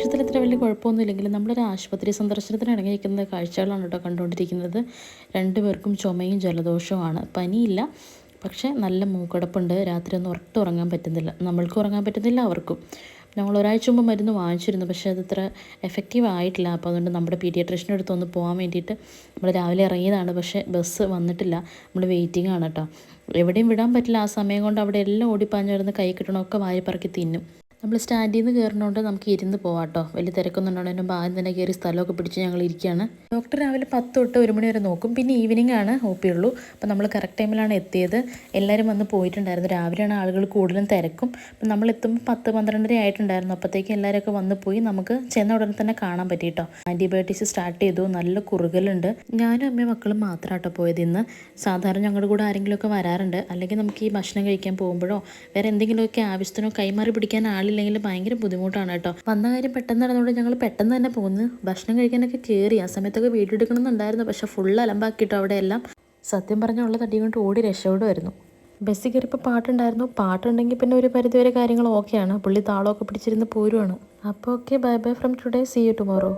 അന്തരീക്ഷത്തിൽ ഇത്ര വലിയ കുഴപ്പമൊന്നുമില്ലെങ്കിലും നമ്മളൊരു ആശുപത്രി സന്ദർശനത്തിന് ഇറങ്ങിയിരിക്കുന്ന കാഴ്ചകളാണ് കേട്ടോ കണ്ടുകൊണ്ടിരിക്കുന്നത്. രണ്ടുപേർക്കും ചുമയും ജലദോഷവുമാണ്. പനിയില്ല, പക്ഷേ നല്ല മൂക്കടപ്പുണ്ട്. രാത്രി ഒന്നും ഒട്ടും ഉറങ്ങാൻ പറ്റുന്നില്ല. നമ്മൾക്കും ഉറങ്ങാൻ പറ്റുന്നില്ല, അവർക്കും. ഞങ്ങൾ ഒരാഴ്ച മുമ്പ് മരുന്ന് വാങ്ങിച്ചിരുന്നു, പക്ഷേ അതത്ര എഫക്റ്റീവ് ആയിട്ടില്ല. അപ്പോൾ അതുകൊണ്ട് നമ്മുടെ പീഡിയാട്രീഷ്യൻ്റെ അടുത്തൊന്ന് പോകാൻ വേണ്ടിയിട്ട് നമ്മൾ രാവിലെ ഇറങ്ങിയതാണ്. പക്ഷേ ബസ് വന്നിട്ടില്ല. നമ്മൾ വെയിറ്റിംഗ് ആണ് കേട്ടോ. എവിടെയും വിടാൻ പറ്റില്ല. ആ സമയം കൊണ്ട് അവിടെ എല്ലാം ഓടിപ്പാഞ്ഞ് വരുന്ന കൈ കിട്ടണമൊക്കെ വാരിപ്പറക്കി തിന്നും. നമ്മൾ സ്റ്റാൻഡിൽ നിന്ന് കയറുന്നതുകൊണ്ട് നമുക്ക് ഇരുന്ന് പോവാം കേട്ടോ. വലിയ തിരക്കൊന്നും ഉണ്ടാകുന്നതിന് മുമ്പ് ആദ്യം തന്നെ കയറി സ്ഥലമൊക്കെ പിടിച്ച് ഞങ്ങൾ ഇരിക്കുകയാണ്. ഡോക്ടർ രാവിലെ 10 തൊട്ട് 1 മണി വരെ നോക്കും. പിന്നെ ഈവനിംഗ് ആണ് OP ഉള്ളൂ. അപ്പോൾ നമ്മൾ കറക്റ്റ് ടൈമിലാണ് എത്തിയത്. എല്ലാവരും വന്ന് പോയിട്ടുണ്ടായിരുന്നു. രാവിലെയാണ് ആളുകൾ കൂടുതലും തിരക്കും. അപ്പം നമ്മൾ എത്തുമ്പോൾ 10-12 ആയിട്ടുണ്ടായിരുന്നു. അപ്പോഴത്തേക്കും എല്ലാവരൊക്കെ വന്ന് പോയി. നമുക്ക് ചെന്ന ഉടനെ തന്നെ കാണാൻ പറ്റി കേട്ടോ. ആൻറ്റിബയോട്ടിക്സ് സ്റ്റാർട്ട് ചെയ്തു. നല്ല കുറുകലുണ്ട്. ഞാനും അമ്മയും മക്കളും മാത്രം കേട്ടോ പോയത് ഇന്ന്. സാധാരണ ഞങ്ങളുടെ കൂടെ ആരെങ്കിലുമൊക്കെ വരാറുണ്ട്. അല്ലെങ്കിൽ നമുക്ക് ഈ ഭക്ഷണം കഴിക്കാൻ പോകുമ്പോഴോ വേറെ എന്തെങ്കിലുമൊക്കെ ആവശ്യത്തിനോ കൈമാറി പിടിക്കാൻ ആളില്ലെങ്കിൽ ഭയങ്കര ബുദ്ധിമുട്ടാണ് കേട്ടോ. വന്ന കാര്യം പെട്ടെന്ന് നടന്നുകൊണ്ട് ഞങ്ങൾ പെട്ടെന്ന് തന്നെ പോകുന്നു. ഭക്ഷണം കഴിക്കാനൊക്കെ കയറി. ആ സമയത്തൊക്കെ വീഡിയോ എടുക്കണമെന്നുണ്ടായിരുന്നു, പക്ഷേ ഫുൾ അലമ്പാക്കിയിട്ടോ അവിടെ എല്ലാം. സത്യം പറഞ്ഞുള്ള തടി കൊണ്ട് ഓടി രക്ഷപ്പെടുമായിരുന്നു. ബസ്സിൽ കയറിയപ്പോൾ പാട്ടുണ്ടായിരുന്നു. പാട്ടുണ്ടെങ്കിൽ പിന്നെ ഒരു പരിധിവരെ കാര്യങ്ങൾ ഓക്കെയാണ്. പുള്ളി താളമൊക്കെ പിടിച്ചിരുന്ന് പോരുവാണ്. അപ്പോൾ okay, bye bye from today, see you tomorrow.